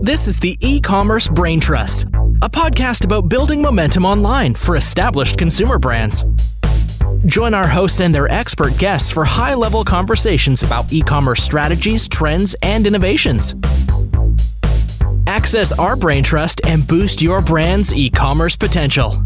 This is the Ecommerce Braintrust, a podcast about building momentum online for established consumer brands. Join our hosts and their expert guests for high-level conversations about e-commerce strategies, trends, and innovations. Access our Braintrust and boost your brand's e-commerce potential.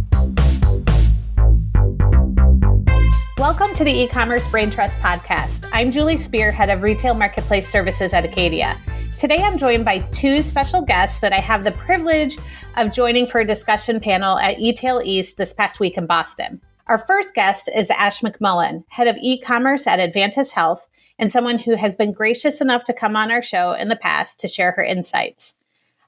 Welcome to the Ecommerce Braintrust podcast. I'm Julie Spear, head of retail marketplace services at Acadia. Today, I'm joined by two special guests that I have the privilege of joining for a discussion panel at eTail East this past week in Boston. Our first guest is Ash McMullen, head of e-commerce at Advantice Health, and someone who has been gracious enough to come on our show in the past to share her insights.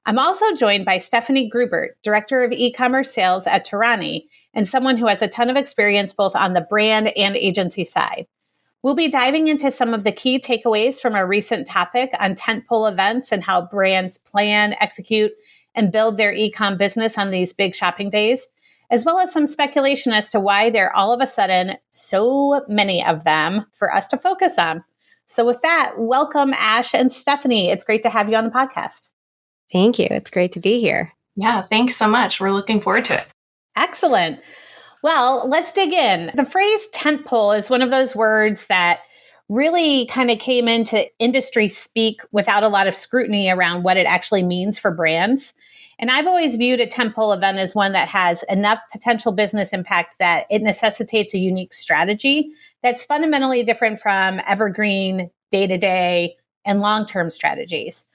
I'm also joined by Stephanie Grubert, director of e-commerce sales at Torani, and someone who has a ton of experience both on the brand and agency side. We'll be diving into some of the key takeaways from our recent topic on tentpole events and how brands plan, execute, and build their e-com business on these big shopping days, as well as some speculation as to why there are all of a sudden so many of them for us to focus on. So with that, welcome Ash and Stephanie. It's great to have you on the podcast. Thank you. It's great to be here. Yeah, thanks so much. We're looking forward to it. Excellent. Well, let's dig in. The phrase tentpole is one of those words that really kind of came into industry speak without a lot of scrutiny around what it actually means for brands. And I've always viewed a tentpole event as one that has enough potential business impact that it necessitates a unique strategy that's fundamentally different from evergreen, day-to-day, and long-term strategies.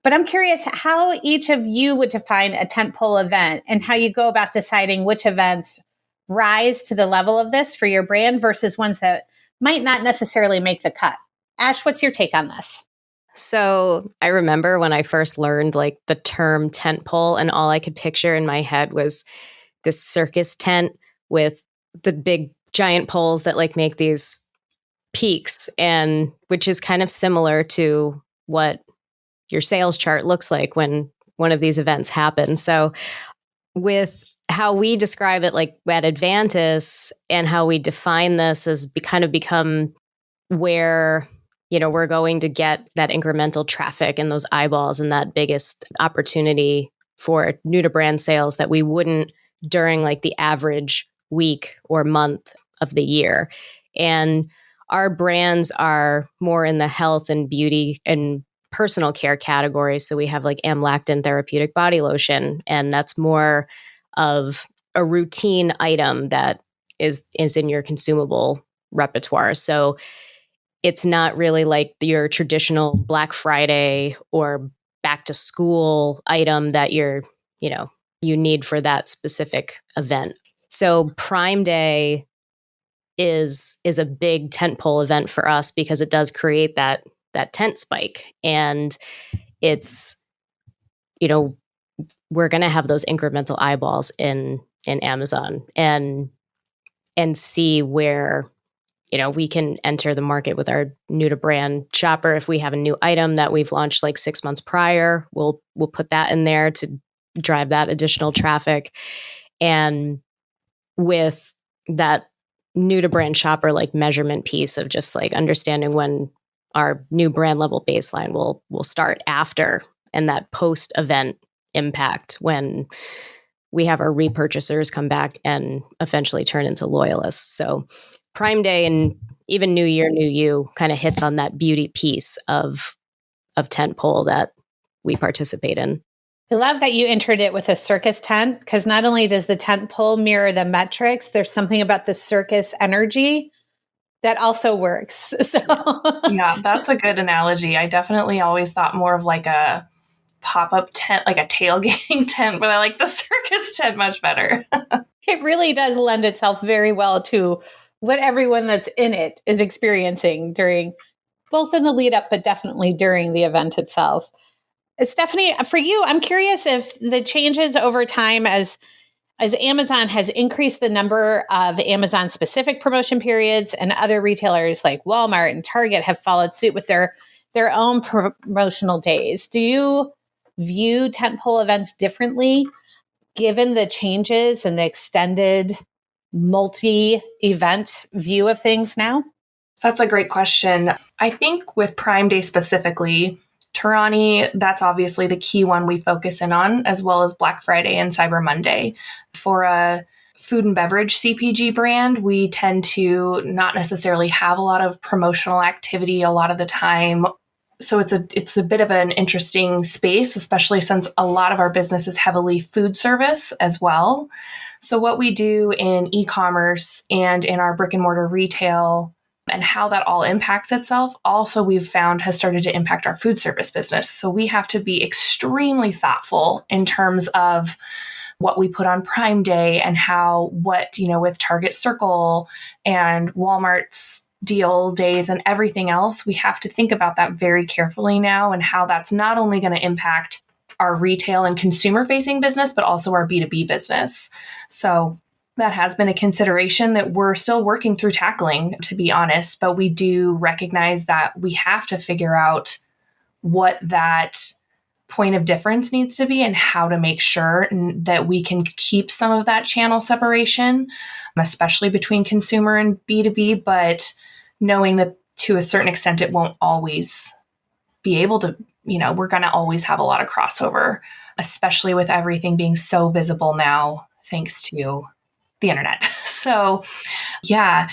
But I'm curious how each of you would define a tentpole event and how you go about deciding which events rise to the level of this for your brand versus ones that might not necessarily make the cut. Ash, what's your take on this? So I remember when I first learned the term tentpole, and all I could picture in my head was this circus tent with the big giant poles that make these peaks, and which is kind of similar to what your sales chart looks like when one of these events happens. So with how we describe it at Advantice and how we define this has kind of become where, we're going to get that incremental traffic and those eyeballs and that biggest opportunity for new to brand sales that we wouldn't during the average week or month of the year. And our brands are more in the health and beauty and personal care categories. So we have Amlactin therapeutic body lotion, and that's more of a routine item that is in your consumable repertoire. So it's not really like your traditional Black Friday or back to school item that you need for that specific event. So Prime Day is a big tentpole event for us because it does create that tent spike. And it's, we're going to have those incremental eyeballs in Amazon and see where, we can enter the market with our new to brand shopper. If we have a new item that we've launched 6 months prior, we'll put that in there to drive that additional traffic. And with that new to brand shopper measurement piece of just understanding when our new brand level baseline will start after, and that post event impact when we have our repurchasers come back and eventually turn into loyalists. So Prime Day and even New Year, New You kind of hits on that beauty piece of tentpole that we participate in. I love that you entered it with a circus tent, because not only does the tentpole mirror the metrics, there's something about the circus energy that also works. So yeah, that's a good analogy. I definitely always thought more of a pop-up tent, like a tailgating tent, but I like the circus tent much better. It really does lend itself very well to what everyone that's in it is experiencing during, both in the lead up, but definitely during the event itself. Stephanie, for you, I'm curious if the changes over time as Amazon has increased the number of Amazon-specific promotion periods, and other retailers like Walmart and Target have followed suit with their own promotional days. Do you view tentpole events differently, given the changes and the extended multi-event view of things now? That's a great question. I think with Prime Day specifically, Torani, that's obviously the key one we focus in on, as well as Black Friday and Cyber Monday. For a food and beverage CPG brand, we tend to not necessarily have a lot of promotional activity a lot of the time. So it's a bit of an interesting space, especially since a lot of our business is heavily food service as well. So what we do in e-commerce and in our brick and mortar retail and how that all impacts itself, also we've found has started to impact our food service business. So we have to be extremely thoughtful in terms of what we put on Prime Day and with Target Circle and Walmart's deal days and everything else, we have to think about that very carefully now and how that's not only going to impact our retail and consumer facing business, but also our B2B business. So that has been a consideration that we're still working through tackling, to be honest, but we do recognize that we have to figure out what that point of difference needs to be and how to make sure that we can keep some of that channel separation, especially between consumer and B2B, but knowing that to a certain extent, it won't always be able to, we're going to always have a lot of crossover, especially with everything being so visible now, thanks to the internet. So yeah,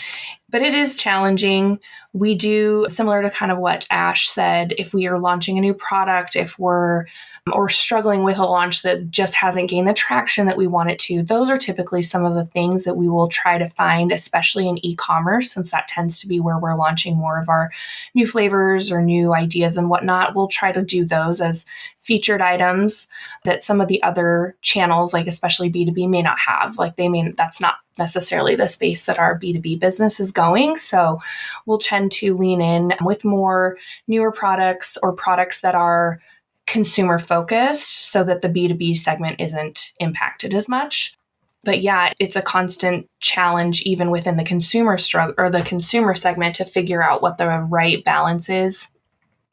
but it is challenging. We do, similar to kind of what Ash said, if we are launching a new product, if we're or struggling with a launch that just hasn't gained the traction that we want it to, those are typically some of the things that we will try to find, especially in e-commerce, since that tends to be where we're launching more of our new flavors or new ideas and whatnot. We'll try to do those as featured items that some of the other channels, like especially B2B, may not have. That's not necessarily the space that our B2B business is going. So we'll tend to lean in with more newer products or products that are consumer focused so that the B2B segment isn't impacted as much. But yeah, it's a constant challenge even within the consumer the consumer segment to figure out what the right balance is.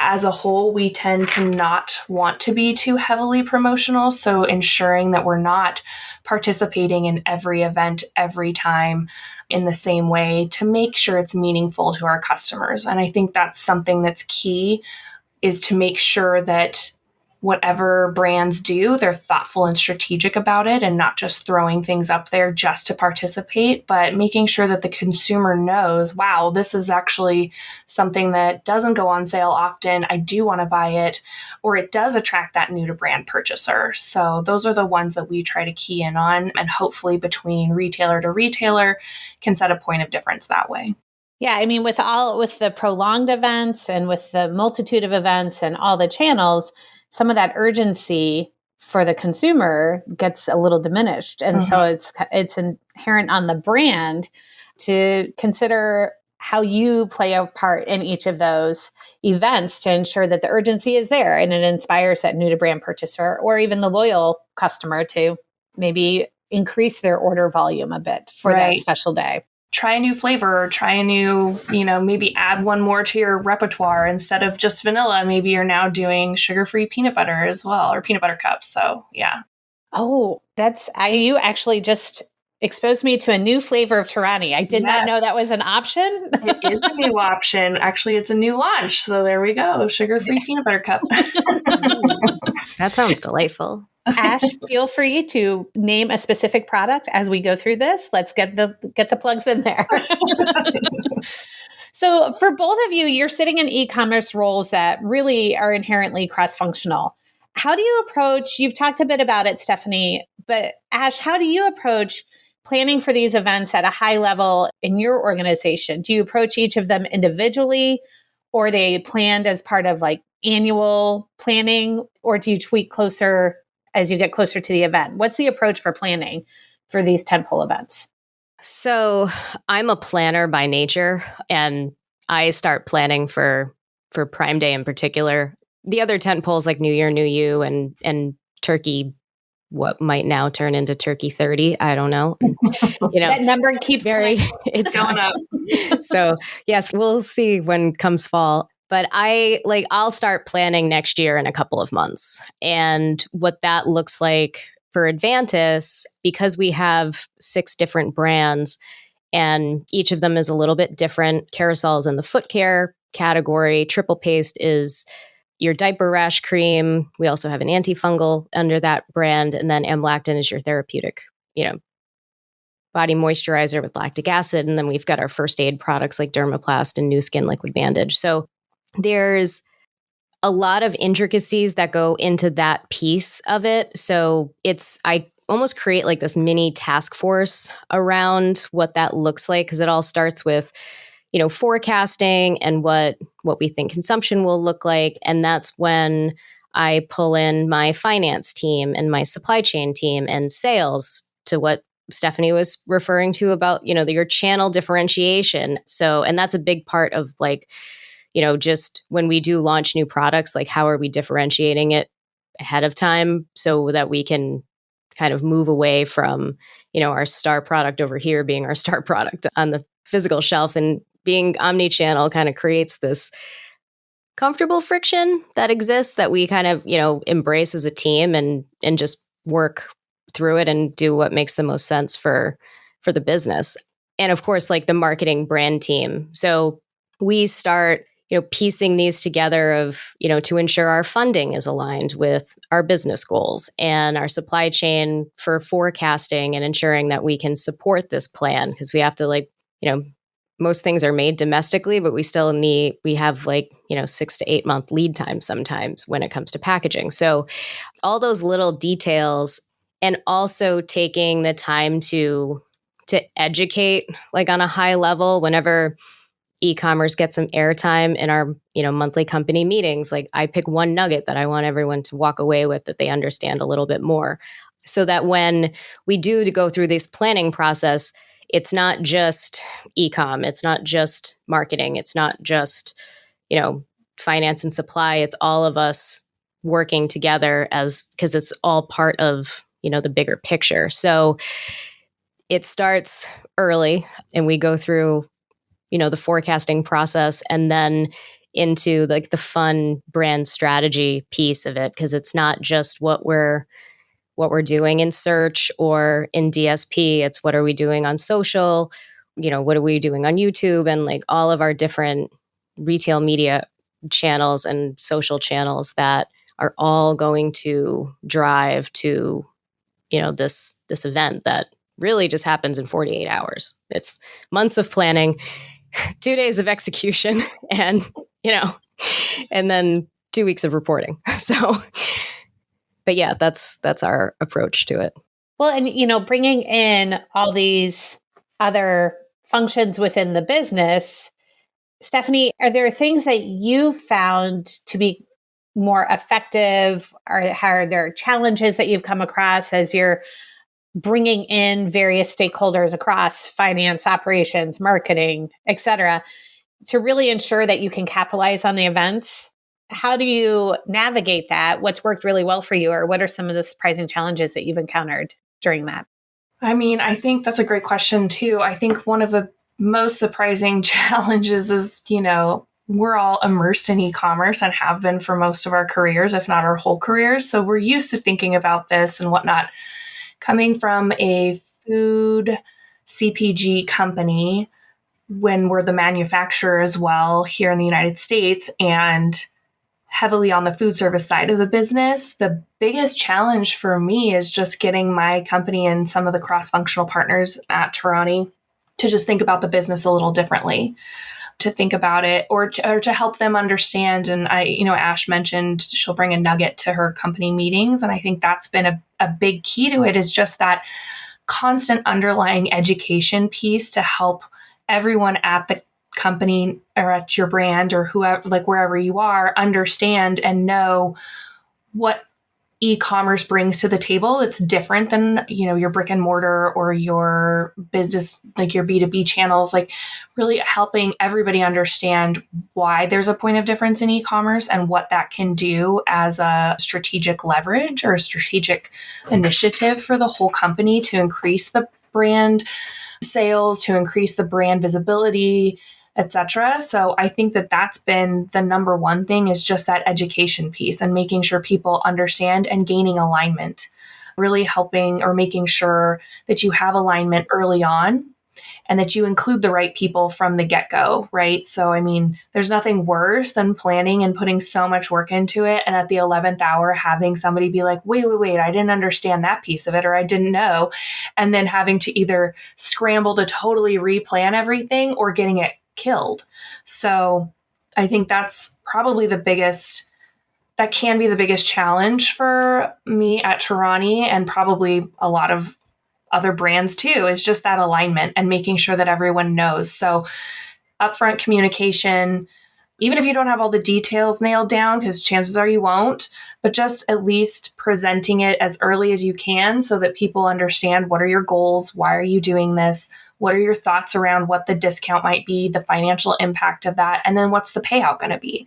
As a whole, we tend to not want to be too heavily promotional. So ensuring that we're not participating in every event every time in the same way to make sure it's meaningful to our customers. And I think that's something that's key, is to make sure that whatever brands do, they're thoughtful and strategic about it and not just throwing things up there just to participate, but making sure that the consumer knows, wow, this is actually something that doesn't go on sale often. I do want to buy it, or it does attract that new to brand purchaser. So those are the ones that we try to key in on, and hopefully between retailer to retailer can set a point of difference that way. Yeah, I mean, with the prolonged events and with the multitude of events and all the channels, some of that urgency for the consumer gets a little diminished. And so it's inherent on the brand to consider how you play a part in each of those events to ensure that the urgency is there and it inspires that new to brand purchaser or even the loyal customer to maybe increase their order volume a bit for that special day. Try a new flavor, or try a new, maybe add one more to your repertoire. Instead of just vanilla, maybe you're now doing sugar-free peanut butter as well, or peanut butter cups. So yeah. Oh, you actually just exposed me to a new flavor of Torani. I did not know that was an option. It is a new option. Actually, it's a new launch. So there we go. Sugar-free peanut butter cup. That sounds delightful. Ash, feel free to name a specific product as we go through this. Let's get the plugs in there. So for both of you, you're sitting in e-commerce roles that really are inherently cross-functional. How do you approach, you've talked a bit about it, Stephanie, but Ash, how do you approach planning for these events at a high level in your organization? Do you approach each of them individually, or are they planned as part of like annual planning, or do you tweak closer as you get closer to the event? What's the approach for planning for these tentpole events? So I'm a planner by nature, and I start planning for Prime Day in particular. The other tentpoles like New Year, New You, and Turkey, what might now turn into Turkey 30. I don't know. That number keeps it's going up. So yes, we'll see when comes fall. But I'll start planning next year in a couple of months. And what that looks like for Advantice, because we have 6 different brands and each of them is a little bit different. Carousel's in the foot care category. Triple Paste is your diaper rash cream. We also have an antifungal under that brand. And then amlactin is your therapeutic, body moisturizer with lactic acid. And then we've got our first aid products like Dermaplast and New Skin Liquid Bandage. So there's a lot of intricacies that go into that piece of it. So I almost create like this mini task force around what that looks like, because it all starts with, forecasting and what we think consumption will look like. And that's when I pull in my finance team and my supply chain team and sales, to what Stephanie was referring to about, your channel differentiation. So, and that's a big part of like, just when we do launch new products, like how are we differentiating it ahead of time so that we can kind of move away from, our star product over here being our star product on the physical shelf, and being omni-channel kind of creates this comfortable friction that exists that we kind of, embrace as a team and just work through it and do what makes the most sense for the business. And of course, like the marketing brand team. So we start, piecing these together of, to ensure our funding is aligned with our business goals, and our supply chain for forecasting and ensuring that we can support this plan, because we have to most things are made domestically, but we have 6 to 8 month lead time sometimes when it comes to packaging. So all those little details, and also taking the time to educate on a high level whenever e-commerce gets some airtime in our, monthly company meetings. Like I pick one nugget that I want everyone to walk away with that they understand a little bit more, so that when we do to go through this planning process, it's not just e-com, it's not just marketing, it's not just, finance and supply. It's all of us working together because it's all part of, the bigger picture. So it starts early, and we go through, the forecasting process, and then into the fun brand strategy piece of it, because it's not just what we're doing in search or in DSP. It's what are we doing on social, what are we doing on YouTube, and all of our different retail media channels and social channels that are all going to drive to, this event that really just happens in 48 hours. It's months of planning, 2 days of execution, and, and then 2 weeks of reporting. So, but yeah, that's our approach to it. Well, and, bringing in all these other functions within the business, Stephanie, are there things that you found to be more effective, or are there challenges that you've come across as you're bringing in various stakeholders across finance, operations, marketing, et cetera, to really ensure that you can capitalize on the events? How do you navigate that? What's worked really well for you, or what are some of the surprising challenges that you've encountered during that? I think that's a great question too. I think one of the most surprising challenges is, we're all immersed in e-commerce and have been for most of our careers, if not our whole careers. So we're used to thinking about this and whatnot. Coming from a food CPG company, when we're the manufacturer as well here in the United States, and heavily on the food service side of the business, the biggest challenge for me is just getting my company and some of the cross-functional partners at Torani to just think about the business a little differently, to think about it or to help them understand. And Ash mentioned she'll bring a nugget to her company meetings. And I think that's been a big key to it, is just that constant underlying education piece to help everyone at the company or at your brand or whoever, wherever you are, understand and know what e-commerce brings to the table. It's different than, your brick and mortar or your business, your B2B channels, really helping everybody understand why there's a point of difference in e-commerce and what that can do as a strategic leverage or a strategic initiative for the whole company to increase the brand sales, to increase the brand visibility, etc. So I think that that's been the number one thing, is just that education piece and making sure people understand and gaining alignment, really helping or making sure that you have alignment early on and that you include the right people from the get-go, right? So, I mean, there's nothing worse than planning and putting so much work into it, and at the 11th hour, having somebody be like, wait, I didn't understand that piece of it, or I didn't know, and then having to either scramble to totally replan everything or getting it killed. So I think that's probably that can be the biggest challenge for me at Torani, and probably a lot of other brands too, is just that alignment and making sure that everyone knows. So upfront communication, even if you don't have all the details nailed down, because chances are you won't, but just at least presenting it as early as you can so that people understand, what are your goals? Why are you doing this? What are your thoughts around what the discount might be, the financial impact of that? And then what's the payout going to be?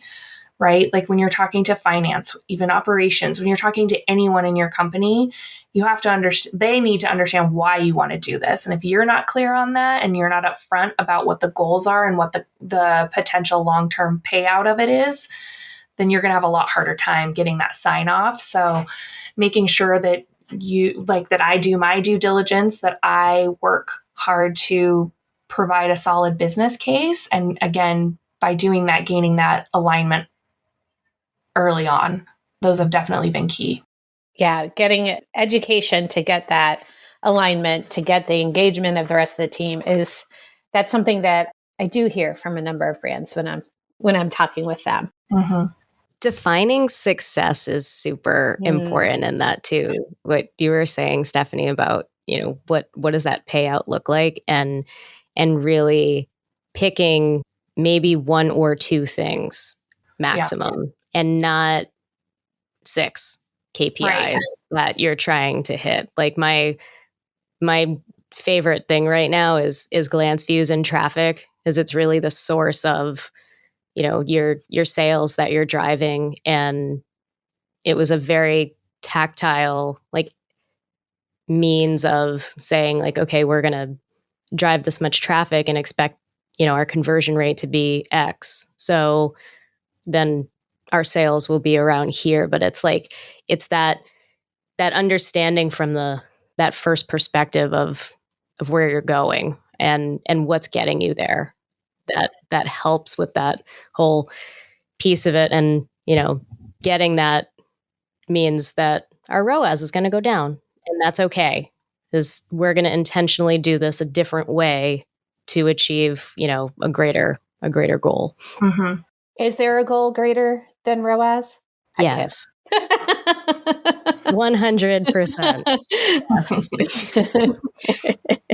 Right? Like when you're talking to finance, even operations, when you're talking to anyone in your company, you have to understand, they need to understand why you want to do this. And if you're not clear on that, and you're not upfront about what the goals are and what the potential long-term payout of it is, then you're going to have a lot harder time getting that sign off. So making sure that that I do my due diligence, that I work hard to provide a solid business case. And again, by doing that, gaining that alignment early on. Those have definitely been key. Yeah, getting education to get that alignment, to get the engagement of the rest of the team that's something that I do hear from a number of brands when I'm talking with them. Mm-hmm. Defining success is super important in that too. What you were saying, Stephanie, about, what does that payout look like, and really picking maybe one or two things maximum, and not 6 KPIs that you're trying to hit. Like my favorite thing right now is glance views and traffic, because it's really the source of, your sales that you're driving. And it was a very tactile, like, means of saying, like, okay, we're going to drive this much traffic and expect, our conversion rate to be X. So then our sales will be around here. But it's like, it's that understanding from that first perspective of where you're going and what's getting you there. That helps with that whole piece of it. And, getting that means that our ROAS is going to go down, and that's okay, because we're going to intentionally do this a different way to achieve, a greater goal. Mm-hmm. Is there a goal greater than ROAS? Yes. 100%.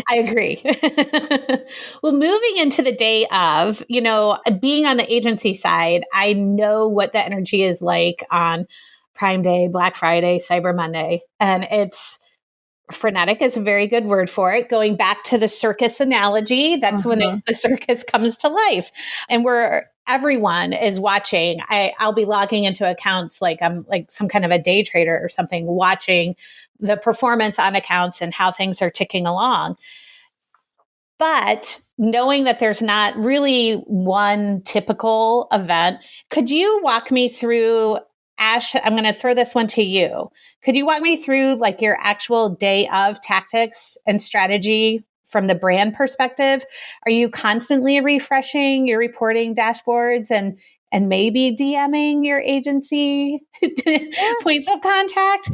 I agree. Well, moving into the day of, being on the agency side, I know what the energy is like on Prime Day, Black Friday, Cyber Monday, and it's frenetic is a very good word for it. Going back to the circus analogy, that's when the circus comes to life, and everyone is watching. I'll be logging into accounts like I'm like some kind of a day trader or something, watching the performance on accounts and how things are ticking along. But knowing that there's not really one typical event, could you walk me through, Ash, I'm going to throw this one to you. Could you walk me through like your actual day of tactics and strategy from the brand perspective? Are you constantly refreshing your reporting dashboards and maybe DMing your agency points of contact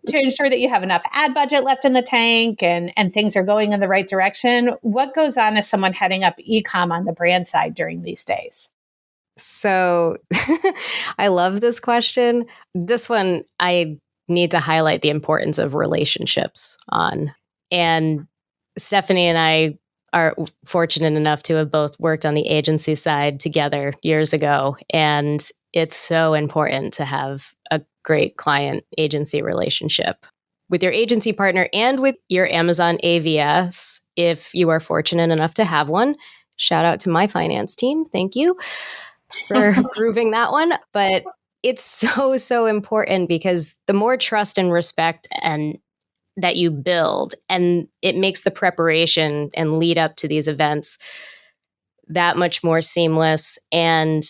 to ensure that you have enough ad budget left in the tank and things are going in the right direction? What goes on as someone heading up e-com on the brand side during these days? So I love this question. This one, I need to highlight the importance of relationships on. And Stephanie and I are fortunate enough to have both worked on the agency side together years ago. And it's so important to have a great client agency relationship with your agency partner and with your Amazon AVS, if you are fortunate enough to have one. Shout out to my finance team. Thank you for proving that one. But it's so important, because the more trust and respect and that you build, and it makes the preparation and lead up to these events that much more seamless. And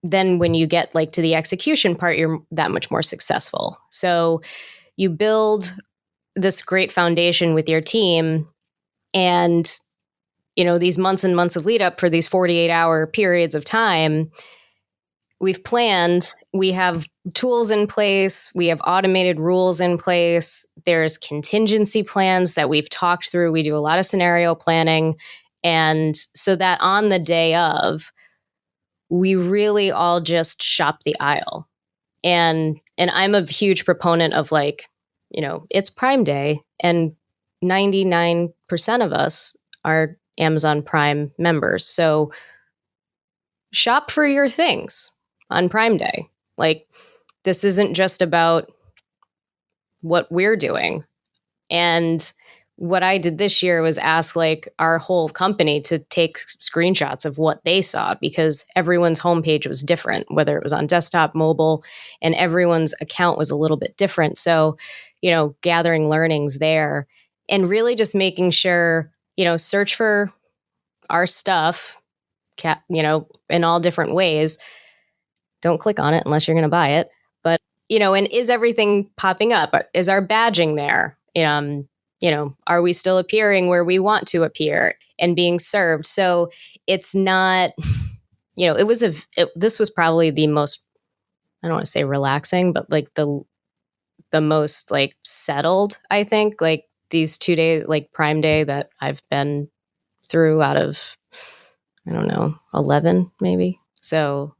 then when you get like to the execution part, you're that much more successful. So you build this great foundation with your team, and these months and months of lead up for these 48-hour periods of time, we've planned, we have tools in place, we have automated rules in place, there's contingency plans that we've talked through, we do a lot of scenario planning. And so that on the day of, we really all just shop the aisle. And I'm a huge proponent of it's Prime Day and 99% of us are Amazon Prime members. So shop for your things on Prime Day. This isn't just about what we're doing. And what I did this year was ask our whole company to take screenshots of what they saw, because everyone's homepage was different, whether it was on desktop, mobile, and everyone's account was a little bit different. So, gathering learnings there and really just making sure, search for our stuff, in all different ways. Don't click on it unless you're going to buy it. But, and is everything popping up? Is our badging there? Are we still appearing where we want to appear and being served? So it's not, this was probably the most, I don't want to say relaxing, but the most settled, I think, these 2 days, Prime Day that I've been through out of, I don't know, 11 maybe. So,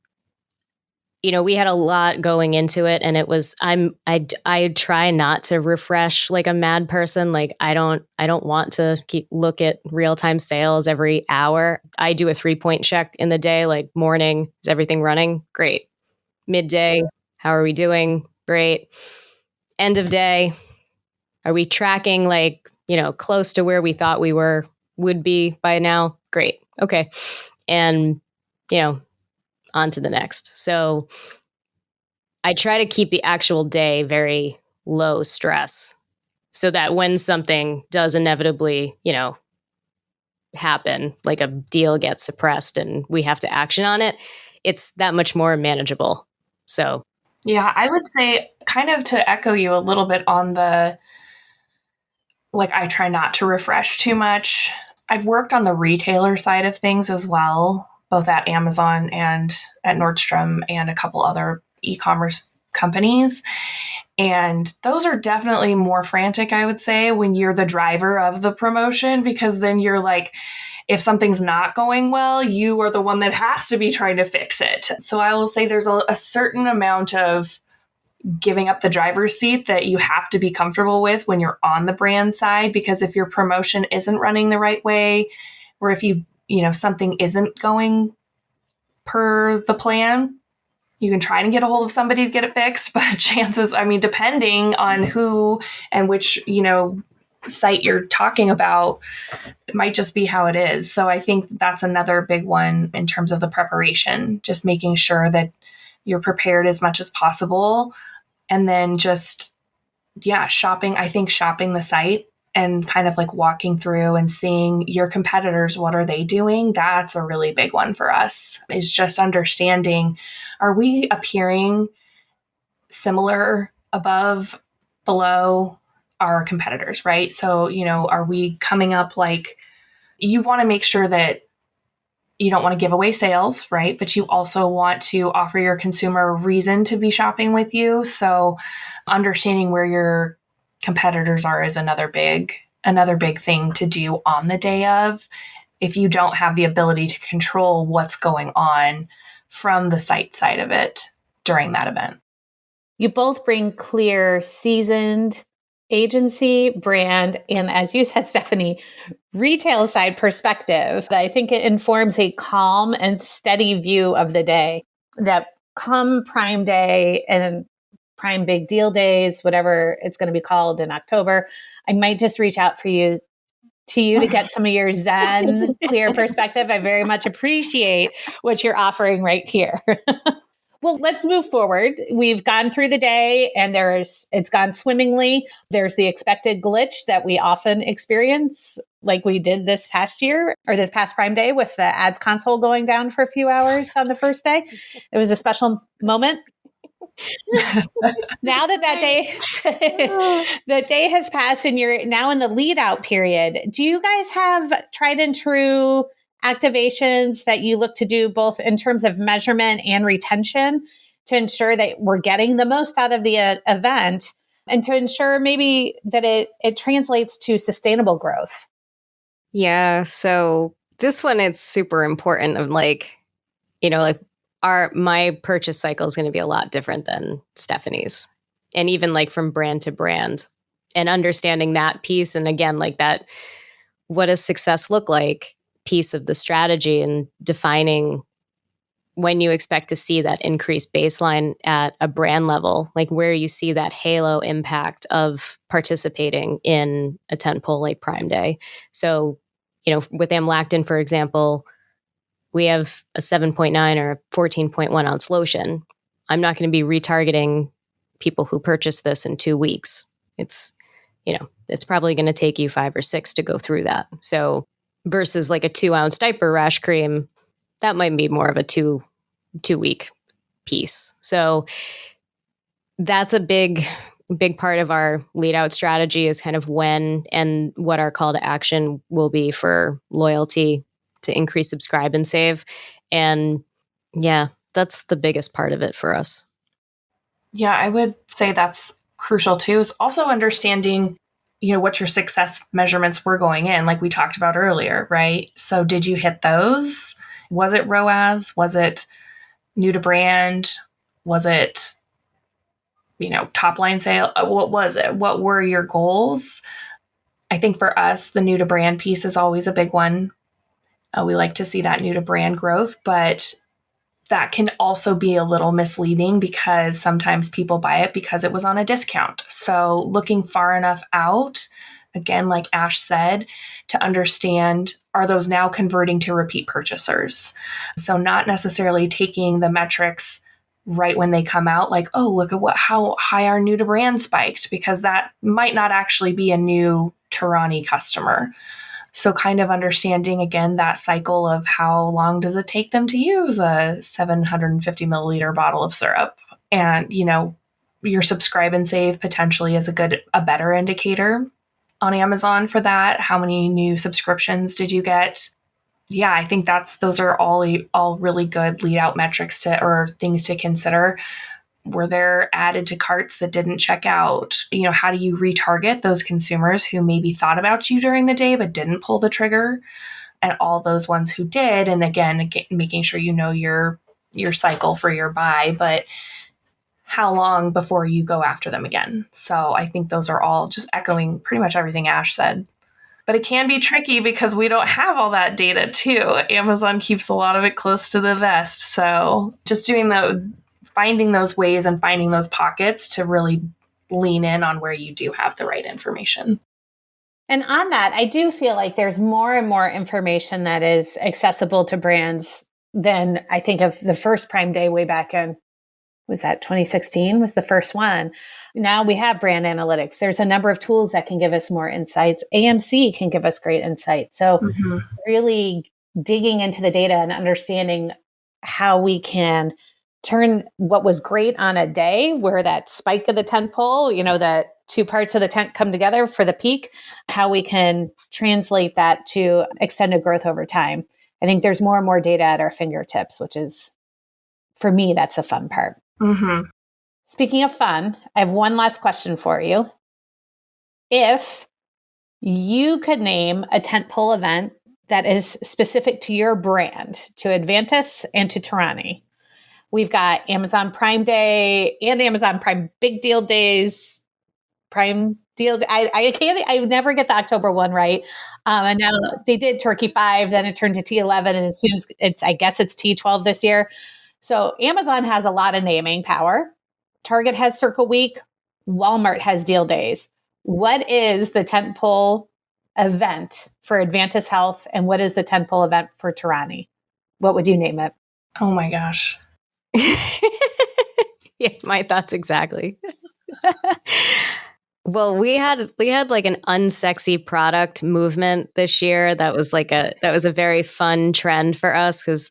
we had a lot going into it, and it was, I try not to refresh like a mad person. I don't want to look at real-time sales every hour. I do a 3-point check in the day, morning, is everything running? Great. Midday, how are we doing? Great. End of day, are we tracking close to where we thought we would be by now? Great. Okay. And, on to the next. So I try to keep the actual day very low stress so that when something does inevitably, happen, like a deal gets suppressed and we have to action on it, it's that much more manageable. So, yeah, I would say kind of to echo you a little bit on the, I try not to refresh too much. I've worked on the retailer side of things as well, both at Amazon and at Nordstrom and a couple other e-commerce companies. And those are definitely more frantic, I would say, when you're the driver of the promotion, because then you're if something's not going well, you are the one that has to be trying to fix it. So I will say there's a certain amount of giving up the driver's seat that you have to be comfortable with when you're on the brand side, because if your promotion isn't running the right way, or if something isn't going per the plan, you can try and get a hold of somebody to get it fixed, but chances, depending on who and which, site you're talking about, it might just be how it is. So I think that's another big one in terms of the preparation, just making sure that you're prepared as much as possible. And then just, shopping the site and kind of walking through and seeing your competitors, what are they doing? That's a really big one for us, is just understanding, are we appearing similar, above, below our competitors, right? So, are we coming up you want to make sure that you don't want to give away sales, right? But you also want to offer your consumer a reason to be shopping with you. So understanding where your competitors are is another big thing to do on the day of, if you don't have the ability to control what's going on from the site side of it during that event. You both bring clear, seasoned agency, brand, and as you said, Stephanie, retail side perspective. I think it informs a calm and steady view of the day that come Prime Day and Prime Big Deal Days, whatever it's going to be called in October, I might just reach out to you to get some of your Zen clear perspective. I very much appreciate what you're offering right here. Well, let's move forward. We've gone through the day and it's gone swimmingly. There's the expected glitch that we often experience, like we did this past year or this past Prime Day with the ads console going down for a few hours on the first day. It was a special moment. Now that day, the day has passed and you're now in the lead out period, do you guys have tried and true activations that you look to do both in terms of measurement and retention to ensure that we're getting the most out of the event and to ensure maybe that it translates to sustainable growth? Yeah. So this one, it's super important of like, like my purchase cycle is going to be a lot different than Stephanie's. And even like from brand to brand and understanding that piece. And again, like that, what does success look like piece of the strategy and defining when you expect to see that increased baseline at a brand level, like where you see that halo impact of participating in a tentpole like Prime Day. So, with amlactin, for example, we have a 7.9 or a 14.1 ounce lotion. I'm not going to be retargeting people who purchase this in 2 weeks. It's probably going to take you 5 or 6 to go through that. So versus like a 2 ounce diaper rash cream, that might be more of a two week piece. So that's a big part of our lead out strategy is kind of when and what our call to action will be for loyalty to increase subscribe and save. And yeah, that's the biggest part of it for us. Yeah, I would say that's crucial too, is also understanding, what your success measurements were going in, like we talked about earlier, right? So did you hit those? Was it ROAS? Was it new to brand? Was it, top line sale? What was it? What were your goals? I think for us, the new to brand piece is always a big one. We like to see that new to brand growth, but that can also be a little misleading because sometimes people buy it because it was on a discount. So looking far enough out, again, like Ash said, to understand, are those now converting to repeat purchasers? So not necessarily taking the metrics right when they come out, like, oh, look at how high our new to brand spiked, because that might not actually be a new Torani customer. So kind of understanding, again, that cycle of how long does it take them to use a 750 milliliter bottle of syrup. And, your subscribe and save potentially is a better indicator on Amazon for that. How many new subscriptions did you get? Yeah, I think those are all really good lead out metrics or things to consider. Were there added to carts that didn't check out? How do you retarget those consumers who maybe thought about you during the day but didn't pull the trigger? And all those ones who did, and again, making sure you know your cycle for your buy, but how long before you go after them again? So I think those are all just echoing pretty much everything Ash said. But it can be tricky because we don't have all that data too. Amazon keeps a lot of it close to the vest. So just finding those ways and finding those pockets to really lean in on where you do have the right information. And on that, I do feel like there's more and more information that is accessible to brands than I think of the first Prime Day way back in, was that 2016 was the first one. Now we have brand analytics. There's a number of tools that can give us more insights. AMC can give us great insight. So really digging into the data and understanding how we can turn what was great on a day where that spike of the tentpole, that 2 parts of the tent come together for the peak, how we can translate that to extended growth over time. I think there's more and more data at our fingertips, which is, for me, that's the fun part. Mm-hmm. Speaking of fun, I have one last question for you. If you could name a tentpole event that is specific to your brand, to Advantice and to Torani, we've got Amazon Prime Day and Amazon Prime Big Deal Days. Prime Deal. I never get the October one right. And now they did Turkey 5, then it turned to T11, and as soon as I guess it's T12 this year. So Amazon has a lot of naming power. Target has Circle Week. Walmart has Deal Days. What is the tentpole event for Advantice Health, and what is the tentpole event for Torani? What would you name it? Oh my gosh. Yeah, my thoughts exactly. Well, we had like an unsexy product movement this year. That was a very fun trend for us because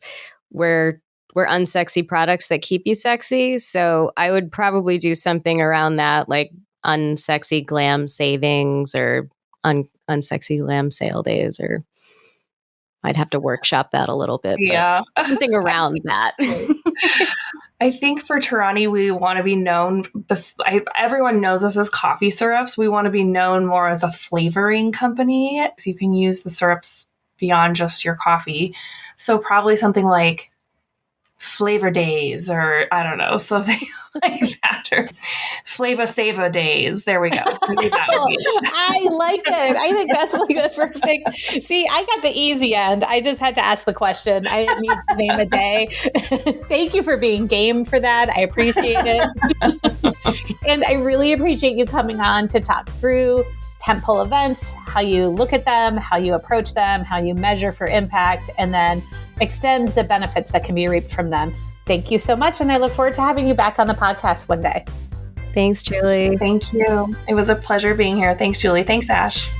we're we're unsexy products that keep you sexy. So I would probably do something around that, like unsexy glam savings or unsexy glam sale days, or I'd have to workshop that a little bit. Yeah. Something around that. I think for Torani, we want to be known, everyone knows us as coffee syrups. We want to be known more as a flavoring company. So you can use the syrups beyond just your coffee. So probably something like Flavor Days, or I don't know, something like that, or Flavor Sava Days. There we go. I like it. I think that's like the perfect. See, I got the easy end. I just had to ask the question. I didn't need to name a day. Thank you for being game for that. I appreciate it. And I really appreciate you coming on to talk through Tentpole events, how you look at them, how you approach them, how you measure for impact, and then extend the benefits that can be reaped from them. Thank you so much. And I look forward to having you back on the podcast one day. Thanks, Julie. Thank you. It was a pleasure being here. Thanks, Julie. Thanks, Ash.